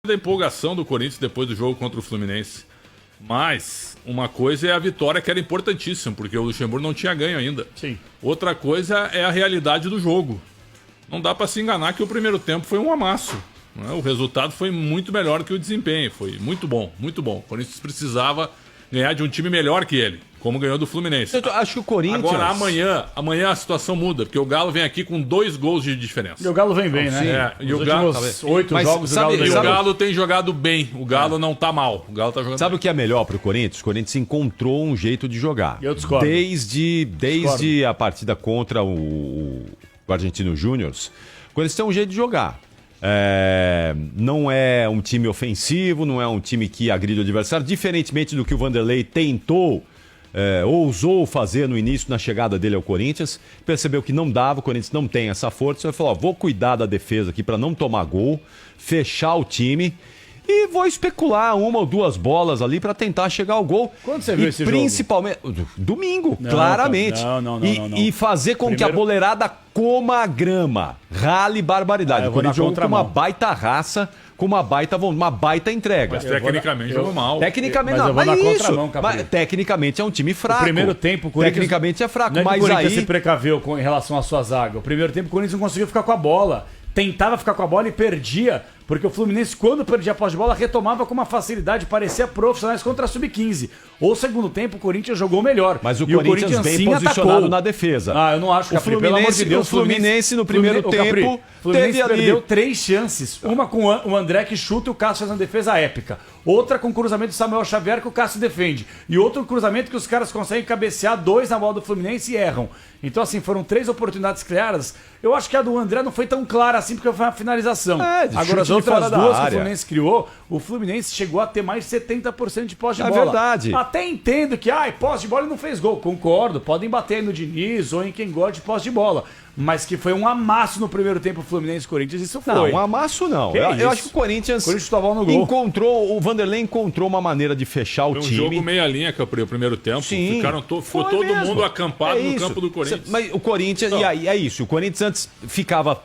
da empolgação do Corinthians depois do jogo contra o Fluminense. Mas uma coisa é a vitória, que era importantíssima, porque o Luxemburgo não tinha ganho ainda. Sim. Outra coisa é a realidade do jogo. Não dá para se enganar que o primeiro tempo foi um amasso. Né? O resultado foi muito melhor que o desempenho. Foi muito bom, muito bom. O Corinthians precisava ganhar de um time melhor que ele, como ganhou do Fluminense. Eu acho que o Corinthians... Agora, amanhã a situação muda, porque o Galo vem aqui com 2 gols de diferença. E o Galo vem bem, né? E o Galo, 8 jogos, o Galo vem e bem. o Galo tem jogado bem. O Galo não tá mal. O Galo tá jogando Sabe bem. o que é melhor pro Corinthians? O Corinthians encontrou um jeito de jogar. Eu discordo. Desde a partida contra o Argentino Júnior, o Corinthians tem um jeito de jogar. Não é um time ofensivo, não é um time que agride o adversário, diferentemente do que o Vanderlei tentou, ousou fazer no início, na chegada dele ao Corinthians, percebeu que não dava, o Corinthians não tem essa força, ele falou, vou cuidar da defesa aqui para não tomar gol, fechar o time e vou especular 1 ou 2 bolas ali para tentar chegar ao gol. Quando você viu esse jogo? Principalmente domingo, claramente. Não. E fazer com que a boleirada coma a grama, rale barbaridade. O Corinthians jogou com uma baita raça, com uma baita entrega. Mas tecnicamente jogou mal. Tecnicamente Mas não, eu vou mas na isso, contramão, Capri. mas tecnicamente é um time fraco. O primeiro tempo, o Corinthians... Tecnicamente é fraco, Não é que mas o Corinthians aí... se precaveu em relação à sua zaga. O primeiro tempo, o Corinthians não conseguiu ficar com a bola. Tentava ficar com a bola e perdia, porque o Fluminense, quando perdia a posse de bola, retomava com uma facilidade, parecia profissionais contra a Sub-15. Ou segundo tempo, o Corinthians jogou melhor. Mas o Corinthians bem sim posicionado atacou. na defesa. Eu não acho, Capri, pelo amor de Deus. O Fluminense no primeiro tempo o Fluminense teve ali... perdeu 3 chances. Uma com o André que chuta e o Cássio faz uma defesa épica. Outra com o cruzamento do Samuel Xavier que o Cássio defende. E outro cruzamento que os caras conseguem cabecear 2 na bola do Fluminense e erram. Então, assim, foram 3 oportunidades claras. Eu acho que a do André não foi tão clara assim, porque foi uma finalização. Agora, as outras 2 que o Fluminense criou, o Fluminense chegou a ter mais de 70% de posse de bola. É verdade. Até entendo que, posse de bola e não fez gol. Concordo, podem bater no Diniz ou em quem gosta de posse de bola. Mas que foi um amasso no primeiro tempo o Fluminense e Corinthians, isso foi. Não, um amasso não. Eu acho que o Corinthians no gol. O Vanderlei encontrou uma maneira de fechar o time. Um jogo meia linha, Capri, o primeiro tempo. Sim, ficou todo mundo acampado no campo do Corinthians. Mas o Corinthians, e aí é isso, o Corinthians antes ficava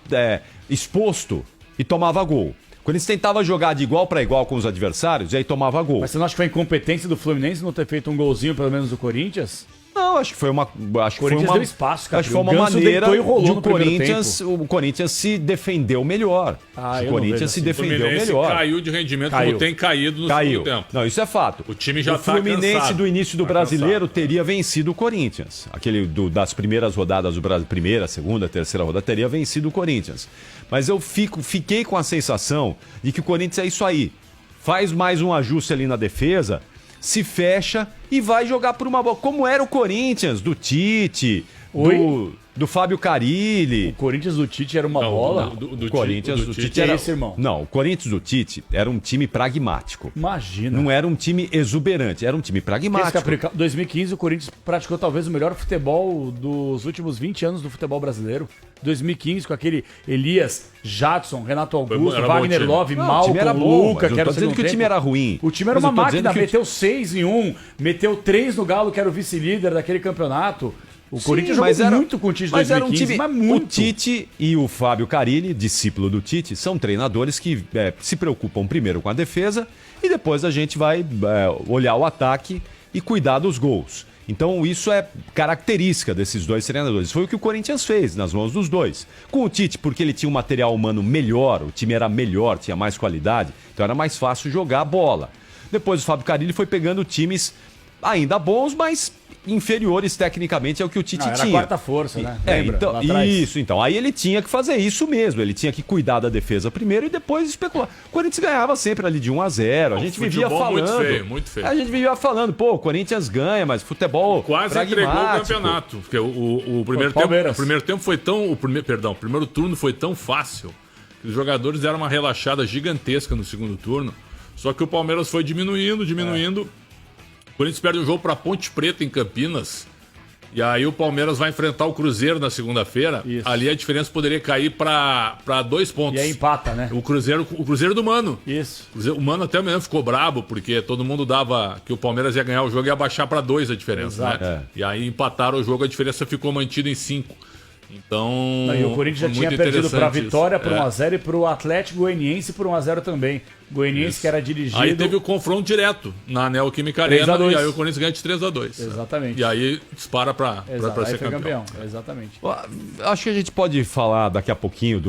exposto e tomava gol. O Corinthians tentava jogar de igual para igual com os adversários e aí tomava gol. Mas você não acha que foi incompetência do Fluminense não ter feito um golzinho, pelo menos, do Corinthians? Não, acho que foi uma. Deu espaço, cara. Acho que foi uma maneira de o Corinthians se defendeu melhor. O Corinthians se defendeu melhor. Caiu de rendimento como tem caído no segundo tempo. Não, isso é fato. O time já o Fluminense do início do Brasileiro teria vencido o Corinthians. Aquele das primeiras rodadas do Brasil, primeira, segunda, terceira rodada, teria vencido o Corinthians. Mas eu fiquei com a sensação de que o Corinthians é isso aí. Faz mais um ajuste ali na defesa, se fecha e vai jogar por uma bola. Como era o Corinthians, do Tite, do Fábio Carille. O Corinthians do Tite era uma bola? O Corinthians do Tite era esse, irmão. Não, o Corinthians do Tite era um time pragmático. Imagina. Não era um time exuberante, era um time pragmático. Em 2015 o Corinthians praticou talvez o melhor futebol dos últimos 20 anos do futebol brasileiro. 2015 com aquele Elias, Jadson, Renato Augusto, Wagner Love, Malcom, Luca, que era o segundo tempo. Que o time era ruim. O time era uma máquina, meteu 6 em 1, meteu 3 no Galo, que era o vice-líder daquele campeonato. O Corinthians jogou muito com o Tite em 2015, mas muito. O Tite e o Fábio Carille, discípulo do Tite, são treinadores que se preocupam primeiro com a defesa e depois a gente vai olhar o ataque e cuidar dos gols. Então isso é característica desses 2 treinadores. Foi o que o Corinthians fez nas mãos dos 2. Com o Tite, porque ele tinha um material humano melhor, o time era melhor, tinha mais qualidade, então era mais fácil jogar a bola. Depois o Fábio Carille foi pegando times ainda bons, mas inferiores tecnicamente ao que o Tite tinha. Era a quarta força, né? Então. Aí ele tinha que fazer isso mesmo. Ele tinha que cuidar da defesa primeiro e depois especular. O Corinthians ganhava sempre ali de 1-0. A gente vivia falando. Muito feio. A gente vivia falando, o Corinthians ganha, mas futebol quase entregou o campeonato. Porque o primeiro tempo foi tão. O primeiro turno foi tão fácil que os jogadores deram uma relaxada gigantesca no segundo turno. Só que o Palmeiras foi diminuindo. O Corinthians perde um jogo para Ponte Preta em Campinas. E aí o Palmeiras vai enfrentar o Cruzeiro na segunda-feira. Ali a diferença poderia cair para 2 pontos. E aí empata, né? O Cruzeiro do Mano. Isso. O Mano até mesmo ficou brabo, porque todo mundo dava que o Palmeiras ia ganhar o jogo e ia baixar para 2 a diferença. Exato. Né? E aí empataram o jogo, a diferença ficou mantida em 5. Então. E o Corinthians já tinha perdido para a Vitória por 1x0 e para o Atlético Goianiense por 1x0 também. Goianiense que era dirigido. Aí teve o confronto direto na Neoquímica Arena e aí o Corinthians ganha de 3x2. Exatamente. E aí dispara para ser campeão. Exatamente. Acho que a gente pode falar daqui a pouquinho do